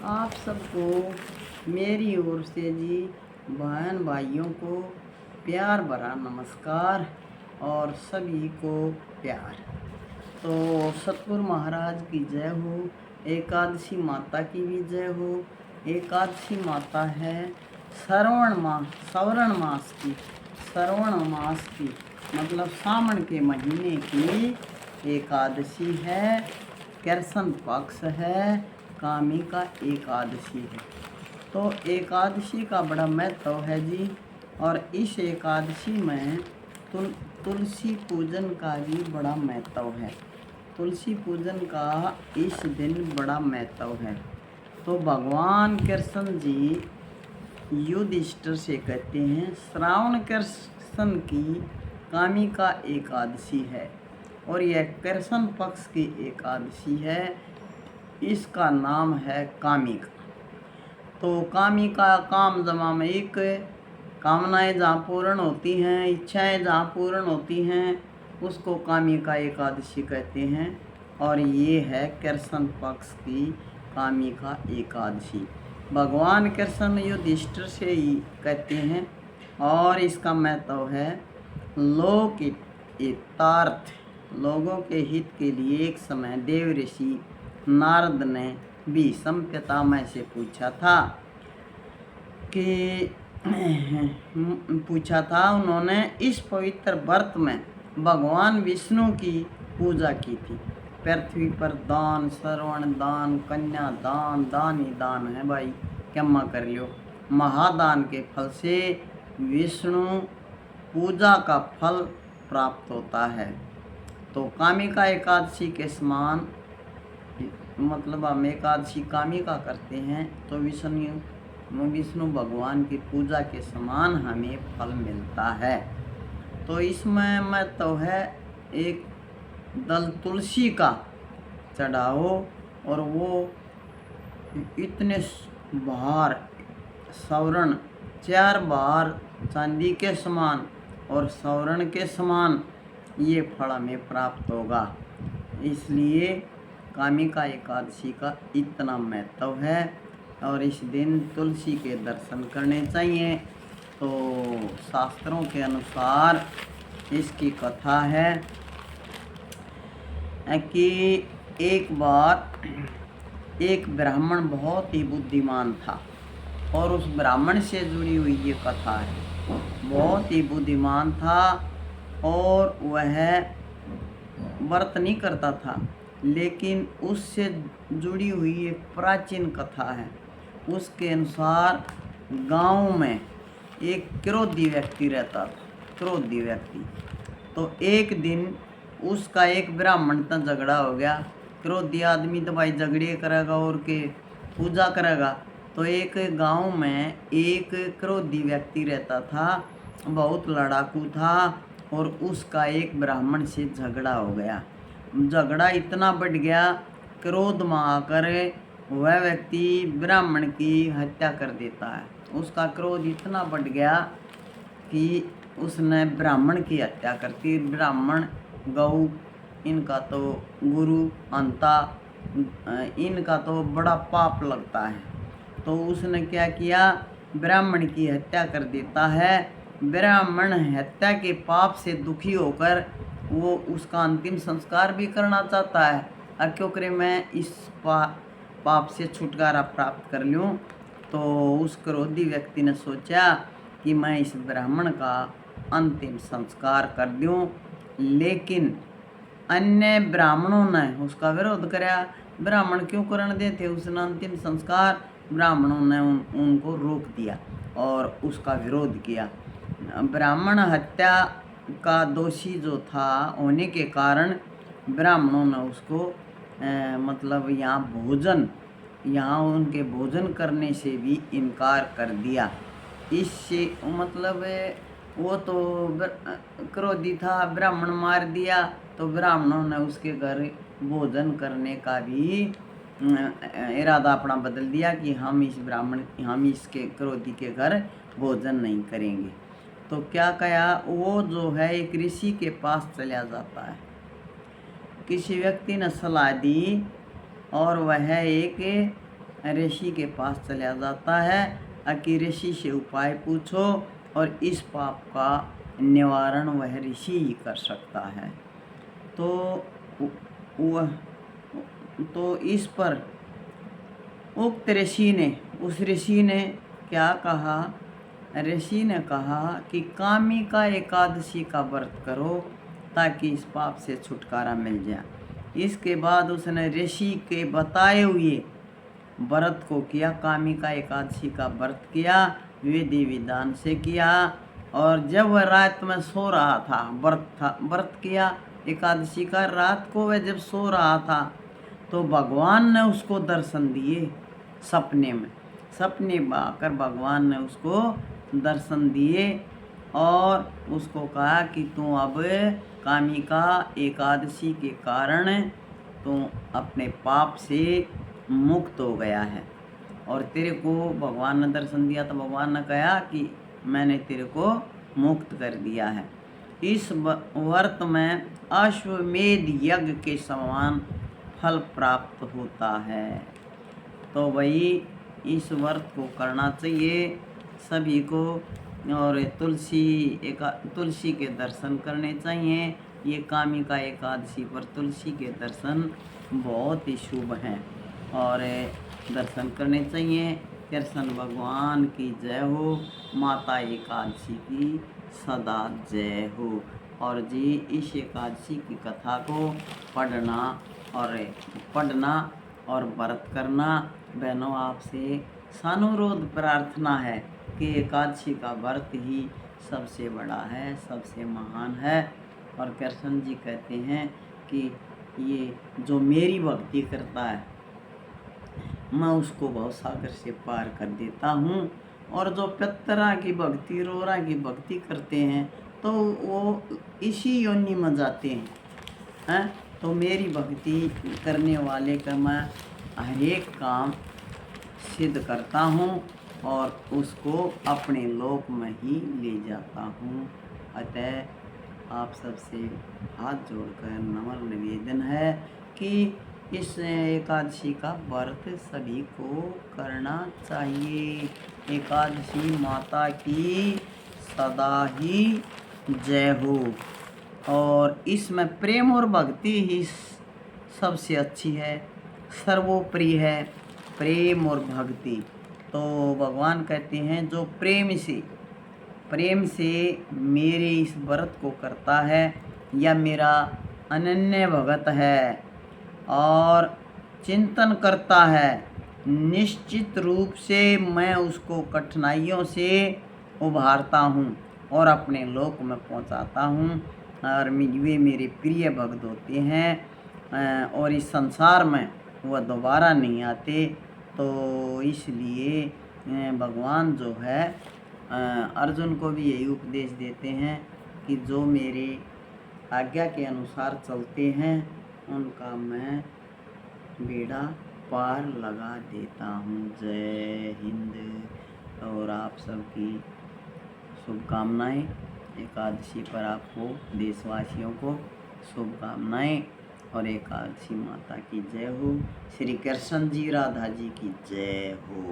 आप सबको मेरी ओर से जी बहन भाइयों को प्यार भरा नमस्कार और सभी को प्यार। तो सतगुरु महाराज की जय हो, एकादशी माता की भी जय हो। एकादशी माता है श्रवण मास की, श्रवण मास की मतलब सावन के महीने की एकादशी है, कृष्ण पक्ष है, कामिका एकादशी है। तो एकादशी का बड़ा महत्व है जी। और इस एकादशी में तुलसी पूजन का भी बड़ा महत्व है। तुलसी पूजन का इस दिन बड़ा महत्व है। तो भगवान कृष्ण जी युधिष्ठिर से कहते हैं श्रावण कृष्ण की कामिका एकादशी है और यह कृष्ण पक्ष की एकादशी है। इसका नाम है कामिका। तो कामिका काम जमा में एक कामनाएं जहाँ पूर्ण होती हैं, इच्छाएं जहाँ पूर्ण होती हैं, उसको कामिका एकादशी कहते हैं। और ये है कृष्ण पक्ष की कामिका एकादशी। भगवान कृष्ण युधिष्ठिर से ही कहते हैं। और इसका महत्व है लोक हितार्थ, लोगों के हित के लिए एक समय देव ऋषि नारद ने भीष्म पितामह से पूछा था उन्होंने इस पवित्र व्रत में भगवान विष्णु की पूजा की थी। पृथ्वी पर दान, श्रवण दान, कन्या दान, दान ही दान है भाई, क्षमा कर लियो। महादान के फल से विष्णु पूजा का फल प्राप्त होता है। तो कामिका एकादशी के समान मतलब हम एकादशी कामिका करते हैं तो विष्णु भगवान की पूजा के समान हमें फल मिलता है। तो इसमें महत्व है एक दल तुलसी का चढ़ाओ और वो इतने बार सवरण 4 बार चांदी के समान और सवरण के समान ये फल हमें प्राप्त होगा। इसलिए कामिका एकादशी का इतना महत्व है और इस दिन तुलसी के दर्शन करने चाहिए। तो शास्त्रों के अनुसार इसकी कथा है कि एक बार एक ब्राह्मण बहुत ही बुद्धिमान था और उस ब्राह्मण से जुड़ी हुई ये कथा है। बहुत ही बुद्धिमान था और वह व्रत नहीं करता था, लेकिन उससे जुड़ी हुई एक प्राचीन कथा है। उसके अनुसार गांव में एक क्रोधी व्यक्ति रहता था, क्रोधी व्यक्ति। तो एक दिन उसका एक ब्राह्मण तक झगड़ा हो गया। क्रोधी आदमी तो भाई झगड़े करेगा और के पूजा करेगा। तो एक गांव में एक क्रोधी व्यक्ति रहता था, बहुत लड़ाकू था और उसका एक ब्राह्मण से झगड़ा हो गया। झगड़ा इतना बढ़ गया, क्रोध में आकर वह व्यक्ति ब्राह्मण की हत्या कर देता है। उसका क्रोध इतना बढ़ गया कि उसने ब्राह्मण की हत्या करती। ब्राह्मण, गौ, इनका तो गुरु, अंता, इनका तो बड़ा पाप लगता है। तो उसने क्या किया, ब्राह्मण की हत्या कर देता है। ब्राह्मण हत्या के पाप से दुखी होकर वो उसका अंतिम संस्कार भी करना चाहता है। क्यों करे, मैं इस पाप से छुटकारा प्राप्त कर लूँ। तो उस क्रोधी व्यक्ति ने सोचा कि मैं इस ब्राह्मण का अंतिम संस्कार कर दूँ, लेकिन अन्य ब्राह्मणों ने उसका विरोध कराया। ब्राह्मण क्यों करने देते उसने अंतिम संस्कार। ब्राह्मणों ने उनको रोक दिया और उसका विरोध किया। ब्राह्मण हत्या का दोषी जो था होने के कारण ब्राह्मणों ने उसको मतलब यहाँ उनके भोजन करने से भी इनकार कर दिया। इससे मतलब वो तो क्रोधी था, ब्राह्मण मार दिया। तो ब्राह्मणों ने उसके घर भोजन करने का भी इरादा अपना बदल दिया कि हम इसके क्रोधी के घर भोजन नहीं करेंगे। तो क्या कहा, वो जो है एक ऋषि के पास चला जाता है। किसी व्यक्ति ने सलाह दी और वह एक ऋषि के पास चला जाता है कि ऋषि से उपाय पूछो और इस पाप का निवारण वह ऋषि ही कर सकता है। तो वह इस पर उक्त ऋषि ने, उस ऋषि ने क्या कहा? ऋषि ने कहा कि कामिका एकादशी का व्रत करो ताकि इस पाप से छुटकारा मिल जाए। इसके बाद उसने ऋषि के बताए हुए व्रत को किया, कामिका एकादशी का व्रत किया, विधि विधान से किया। और जब वह रात में सो रहा था, व्रत किया एकादशी का, रात को वह जब सो रहा था तो भगवान ने उसको दर्शन दिए सपने में। सपने में आकर भगवान ने उसको दर्शन दिए और उसको कहा कि तू अब कामिका एकादशी के कारण तू अपने पाप से मुक्त हो गया है। और तेरे को भगवान ने दर्शन दिया तो भगवान ने कहा कि मैंने तेरे को मुक्त कर दिया है। इस व्रत में अश्वमेध यज्ञ के समान फल प्राप्त होता है। तो वही इस व्रत को करना चाहिए सभी को। और तुलसी के दर्शन करने चाहिए। ये कामिका एकादशी पर तुलसी के दर्शन बहुत ही शुभ हैं और दर्शन करने चाहिए। कृष्ण भगवान की जय हो, माता एकादशी की सदा जय हो। और जी इस एकादशी की कथा को पढ़ना और व्रत करना। बहनों, आपसे सानुरोध प्रार्थना है कि एकादशी का व्रत ही सबसे बड़ा है, सबसे महान है। और कृष्ण जी कहते हैं कि ये जो मेरी भक्ति करता है मैं उसको भवसागर से पार कर देता हूँ। और जो पितरा की भक्ति, रोरा की भक्ति करते हैं तो वो इसी योनि में जाते हैं। तो मेरी भक्ति करने वाले का मैं हर एक काम सिद्ध करता हूँ और उसको अपने लोक में ही ले जाता हूँ। अतः आप सबसे हाथ जोड़कर नम्र निवेदन है कि इस एकादशी का व्रत सभी को करना चाहिए। एकादशी माता की सदा ही जय हो। और इसमें प्रेम और भक्ति ही सबसे अच्छी है, सर्वोपरि है, प्रेम और भक्ति। तो भगवान कहते हैं जो प्रेम से मेरे इस व्रत को करता है या मेरा अनन्य भगत है और चिंतन करता है, निश्चित रूप से मैं उसको कठिनाइयों से उभारता हूँ और अपने लोक में पहुँचाता हूँ। और वे मेरे प्रिय भक्त होते हैं और इस संसार में वह दोबारा नहीं आते। तो इसलिए भगवान जो है अर्जुन को भी यही उपदेश देते हैं कि जो मेरे आज्ञा के अनुसार चलते हैं उनका मैं बेड़ा पार लगा देता हूँ। जय हिंद। और आप सबकी शुभकामनाएं। एकादशी पर आपको, देशवासियों को शुभकामनाएं और एकादशी माता की जय हो। श्री कृष्ण जी राधा जी की जय हो।